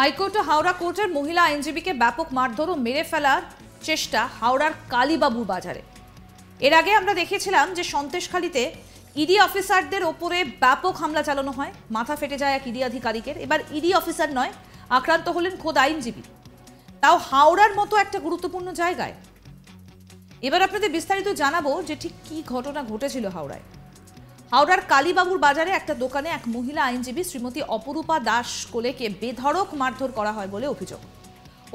High court ও হাওড়া কোর্টের মহিলা আইনজীবীকে ব্যাপক মারধর ও মেরে ফেলার চেষ্টা হাওড়ার কালীবাবুর বাজারে। এর আগে আমরা দেখেছিলাম যে সন্তেশখালীতে ইডি অফিসারদের ওপরে ব্যাপক হামলা চালানো হয়, মাথা ফেটে যায় এক ইডি আধিকারিকের। এবার ইডি অফিসার নয়, আক্রান্ত হলেন খোদ আইনজীবী, তাও হাওড়ার মতো একটা গুরুত্বপূর্ণ জায়গায়। এবার আপনাদের বিস্তারিত জানাবো যে ঠিক কি ঘটনা ঘটেছিল হাওড়ায়। হাওড়ার কালীবাবুর বাজারে একটা দোকানে এক মহিলা আইনজীবী শ্রীমতী অপরূপা দাস কোলেকে বেধড়ক মারধর করা হয় বলে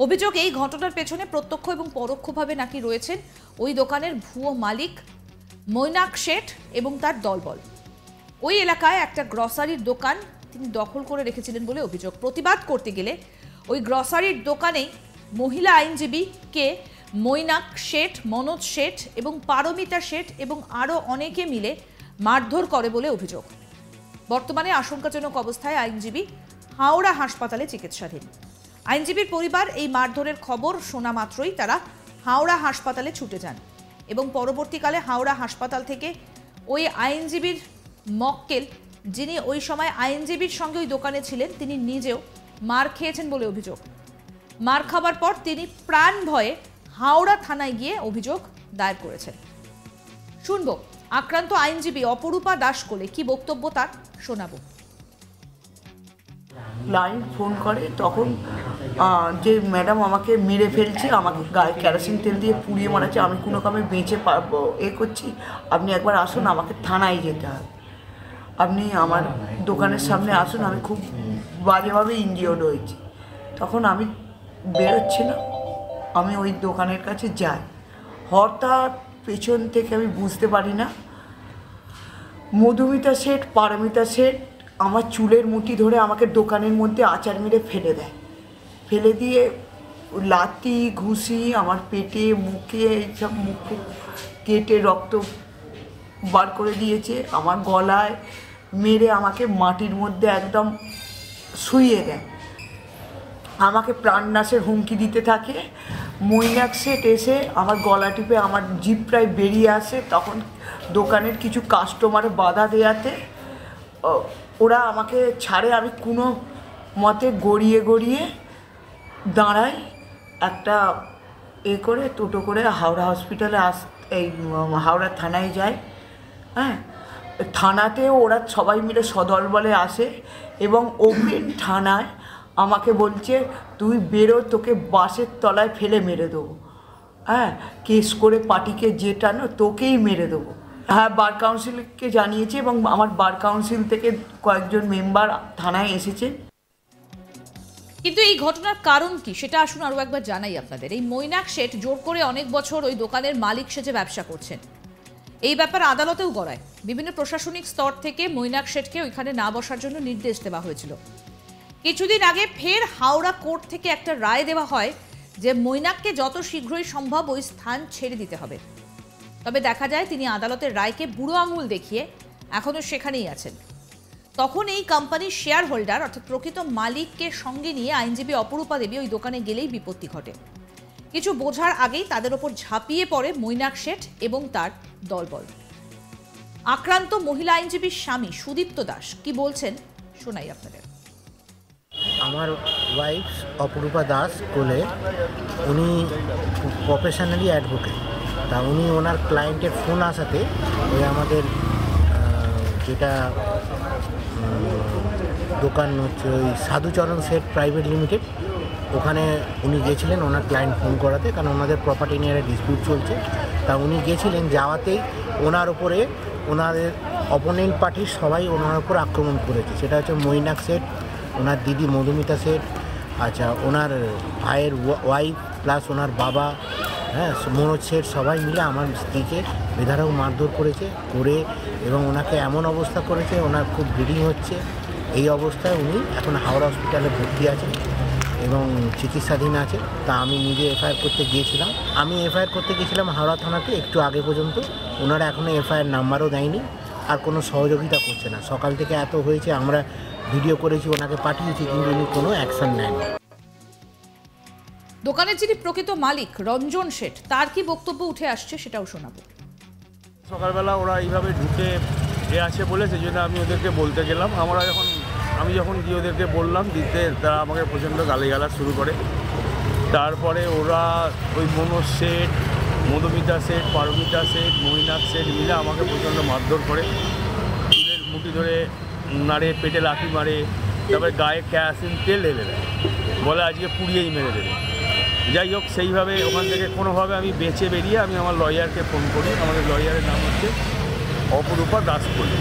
অভিযোগ। এই ঘটনার পেছনে প্রত্যক্ষ এবং পরোক্ষভাবে নাকি রয়েছেন ওই দোকানের ভুয়ো মালিক মৈনাক শেঠ এবং তার দলবল। ওই এলাকায় একটা গ্রসারির দোকান তিনি দখল করে রেখেছিলেন বলে অভিযোগ। প্রতিবাদ করতে গেলে ওই গ্রসারির দোকানেই মহিলা আইনজীবীকে মৈনাক শেঠ, মনোজ শেঠ এবং পারমিতা শেঠ এবং আরও অনেকে মিলে মারধর করে বলে অভিযোগ। বর্তমানে আশঙ্কাজনক অবস্থায় আইনজীবী হাওড়া হাসপাতালে চিকিৎসাধীন। আইনজীবীর পরিবার এই মারধরের খবর শোনা মাত্রই তারা হাওড়া হাসপাতালে ছুটে যান এবং পরবর্তীকালে হাওড়া হাসপাতাল থেকে ওই আইনজীবীর মক্কেল, যিনি ওই সময় আইনজীবীর সঙ্গে ওই দোকানে ছিলেন, তিনি নিজেও মার খেয়েছেন বলে অভিযোগ। মার খাবার পর তিনি প্রাণ ভয়ে হাওড়া থানায় গিয়ে অভিযোগ দায়ের করেছেন। শুনবো আক্রান্ত আইনজীবী অপরূপা দাস কোলে কি বক্তব্য তার, শোনাবো। লাইন ফোন করে তখন যে ম্যাডাম আমাকে মেরে ফেলছে, আমাকে গায়ে কেরোসিন তেল দিয়ে পুড়িয়ে মারাচ্ছে, আমি কোনো কামে বেঁচে পারবো করছি, আপনি একবার আসুন, আমাকে থানায় যেতে হবে, আপনি আমার দোকানের সামনে আসুন, আমি খুব বাজেভাবে ইনজিওর্ড হয়েছি। তখন আমি বেরোচ্ছিলাম, আমি ওই দোকানের কাছে যাই, হঠাৎ পেছন থেকে আমি বুঝতে পারি না মধুমিতা শেঠ, পারমিতা শেঠ আমার চুলের মুঠি ধরে আমাকে দোকানের মধ্যে আচার মেরে ফেলে দেয়। ফেলে দিয়ে লাথি ঘুষি আমার পেটে, মুখে, এইসব মুখে কেটে রক্ত বার করে দিয়েছে, আমার গলায় মেরে আমাকে মাটির মধ্যে একদম শুইয়ে দেয়, আমাকে প্রাণনাশের হুমকি দিতে থাকে। মৈনাক শেঠ এসে আমার গলা টিপে আমার জিভ প্রায় বেরিয়ে আসে, তখন দোকানের কিছু কাস্টমার বাধা দেওয়াতে ওরা আমাকে ছাড়ে। আমি কোনো মতে গড়িয়ে গড়িয়ে দাঁড়াই, একটা করে টোটো করে হাওড়া হসপিটালে এই হাওড়া থানায় যায়। হ্যাঁ, থানাতেও ওরা সবাই মিলে সদলবলে আসে এবং ওপেন থানায় আমাকে বলছে তুই বেরো, তোকে বাসের তলায় ফেলে মেরে দেবো, হ্যাঁ, কেস করে পার্টিকে জেতানো, তোকেই মেরে দেবো। হ্যাঁ, বার কাউন্সিলকে জানিয়েছি এবং আমার বার কাউন্সিল থেকে কয়েকজন মেম্বার থানায় এসেছে। কিন্তু এই ঘটনার কারণ কি সেটা আসুন আরও একবার জানাই আপনাদের। এই মৈনাক শেঠ জোর করে অনেক বছর ওই দোকানের মালিক সেজে ব্যবসা করছেন। এই ব্যাপার আদালতেও গড়ায়। বিভিন্ন প্রশাসনিক স্তর থেকে মৈনাক শেঠকে ওইখানে না বসার জন্য নির্দেশ দেওয়া হয়েছিল। কিছুদিন আগে ফের হাওড়া কোর্ট থেকে একটা রায় দেওয়া হয় যে মৈনাককে যত শীঘ্রই সম্ভব ওই স্থান ছেড়ে দিতে হবে। তবে দেখা যায় তিনি আদালতের রায়কে বুড়ো আঙুল দেখিয়ে এখনও সেখানেই আছেন। তখন এই কোম্পানির শেয়ার হোল্ডার অর্থাৎ প্রকৃত মালিককে সঙ্গে নিয়ে আইনজীবী অপরূপা দেবী ওই দোকানে গেলেই বিপত্তি ঘটে। কিছু বোঝার আগেই তাদের ওপর ঝাঁপিয়ে পড়ে মৈনাক শেঠ এবং তার দলবল। আক্রান্ত মহিলা আইনজীবীর স্বামী সুদীপ্ত দাস কি বলছেন শোনাই আপনাদের। আমার ওয়াইফ অপরূপা দাস কোলে, উনি প্রফেশনালি অ্যাডভোকেট, তা উনি ওনার ক্লায়েন্টের ফোন আসাতে ওই আমাদের যেটা দোকান হচ্ছে ওই সাধুচরণ শেঠ প্রাইভেট লিমিটেড, ওখানে উনি গেছিলেন ওনার ক্লায়েন্ট ফোন করাতে, কারণ ওনাদের প্রপার্টি নিয়ে একটা ডিসপিউট চলছে। তা উনি গেছিলেন, যাওয়াতেই ওনার ওপরে ওনাদের অপোনেন্ট পার্টির সবাই ওনার ওপর আক্রমণ করেছে। সেটা হচ্ছে মৈনাক শেঠ, ওনার দিদি মধুমিতা শেঠ, আচ্ছা ওনার ভাইয়ের ওয়াইফ প্লাস ওনার বাবা হ্যাঁ, মনোজ শেঠ সবাই মিলে আমার স্ত্রীকে বেধড়ক মারধর করেছে এবং ওনাকে এমন অবস্থা করেছে, ওনার খুব ব্লিডিং হচ্ছে। এই অবস্থায় উনি এখন হাওড়া হসপিটালে ভর্তি আছেন এবং চিকিৎসাধীন আছে। তা আমি নিজে এফআইআর করতে গিয়েছিলাম। হাওড়া থানাতে একটু আগে পর্যন্ত। ওনারা এখনও এফআইআর নাম্বারও দেয়নি, আর কোনো সহযোগিতা করছে না। সকাল থেকে এত হয়েছে, আমরা ভিডিও করেছি, ওনাকে পাঠিয়েছি, কিন্তু উনি কোনো অ্যাকশন নেয়নি। দোকানের যিনি প্রকৃত মালিক রঞ্জন শেঠ, তার কি বক্তব্য উঠে আসছে সেটাও শোনাবো। সকালবেলা ওরা এইভাবে ঢুকে আছে বলে সেই জন্য আমি ওদেরকে বলতে গেলাম। আমি যখন গিয়ে ওদেরকে বললাম দিতে, তারা আমাকে প্রচণ্ড গালিগালাজ শুরু করে। তারপরে ওরা ওই মনোজ শেঠ, মধুমিতা শেঠ, পারমিতা শেঠ, মহিনাথ শেঠ মিলে আমাকে প্রচণ্ড মারধর করে, চুলের মুঠি ধরে নাড়ে, পেটে লাঠি মারে, তারপরে গায়ে কেরোসিন তেল ঢেলে দেয়, বলে আজকে পুড়িয়েই মেরে দেবে। যাই হোক, সেইভাবে ওখান থেকে কোনোভাবে আমি বেঁচে বেরিয়ে আমি আমার লয়ারকে ফোন করি। আমাদের লয়ারের নাম হচ্ছে অপরূপা দাস বলে।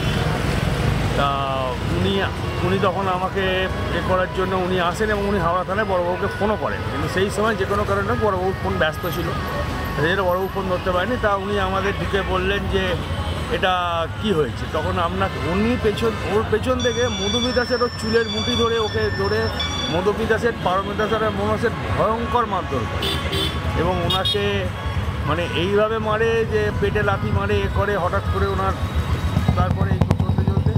তা উনি তখন আমাকে করার জন্য উনি আসেন এবং উনি হাওড়া থানায় বড়বাবুকে ফোনও করেন, কিন্তু সেই সময় যে কোনো কারণে বড়বাবুর ফোন ব্যস্ত ছিল, সেই জন্য বড়বাবু ফোন ধরতে পারেনি। তা উনি আমাদের ঢুকে বললেন যে এটা কি হয়েছে। তখন উনি ওর পেছন থেকে মধুমিতা সেট ওর চুলের মুঠি ধরে ওকে ধরে মধুমিতা সেট, পারমিতা সেট আর মনোজ সেট ভয়ঙ্কর মারধর করে এবং ওনাকে মানে এইভাবে মারে যে পেটে লাথি মারে, করে হঠাৎ করে ওনার, তারপরে এই চলতে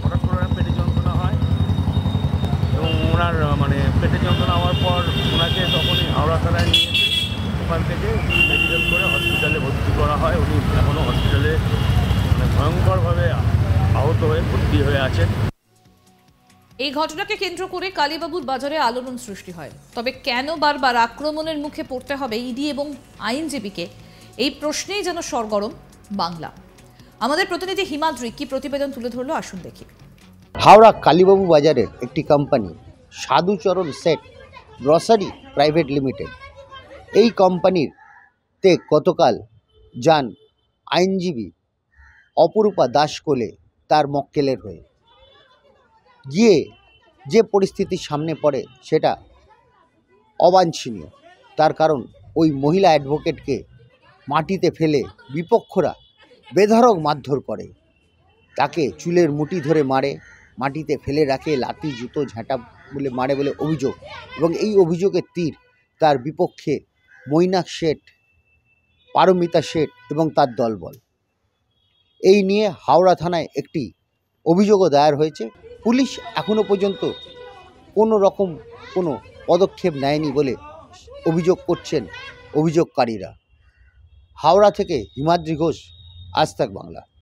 হঠাৎ করে ওনার পেটে যন্ত্রণা হয় এবং ওনার পেটে যন্ত্রণা হওয়ার পর ওনাকে তখনই হাওড়া থানায় নিয়ে এসে ওখান থেকে মেডিকেল করে হসপিটালে ভর্তি করা হয়। উনি এখনও হসপিটালে ভয়ঙ্করভাবে আহত হয়ে ভর্তি হয়ে আছেন। এই ঘটনাকে কেন্দ্র করে কালীবাবুর বাজারে আলোড়ন সৃষ্টি হয়। তবে কেন বারবার আক্রমণের মুখে পড়তে হবে ইডি এবং আইনজীবীকে, এই প্রশ্নেই যেন সরগরম বাংলা। আমাদের প্রতিনিধি হিমাদ্রি কি প্রতিবেদন তুলে ধরলো, আসুন দেখি। হাওড়া কালীবাবু বাজারের একটি company Sadhucharan set grocery private limited, এই কোম্পানিতে গতকাল যান আইনজীবী অপরূপা দাস কোলে তার মক্কেলের হয়ে। গিয়ে যে পরিস্থিতির সামনে পড়ে সেটা অবাঞ্ছনীয়। তার কারণ ওই মহিলা অ্যাডভোকেটকে মাটিতে ফেলে বিপক্ষরা বেধড়ক মারধর করে, তাকে চুলের মুঠি ধরে মারে, মাটিতে ফেলে রাখে, লাঠি জুতো ঝাঁটা বলে মারে বলে অভিযোগ। এবং এই অভিযোগের তীর তার বিপক্ষে মৈনাক শেঠ, পারমিতা শেঠ এবং তার দলবল। এই নিয়ে হাওড়া থানায় একটি অভিযোগও দায়ের হয়েছে। পুলিশ এখনও পর্যন্ত কোনো রকম কোনো পদক্ষেপ নেয়নি বলে অভিযোগ করছেন অভিযোগকারীরা। হাওড়া থেকে হিমাদ্রি ঘোষ, আজ তাক বাংলা।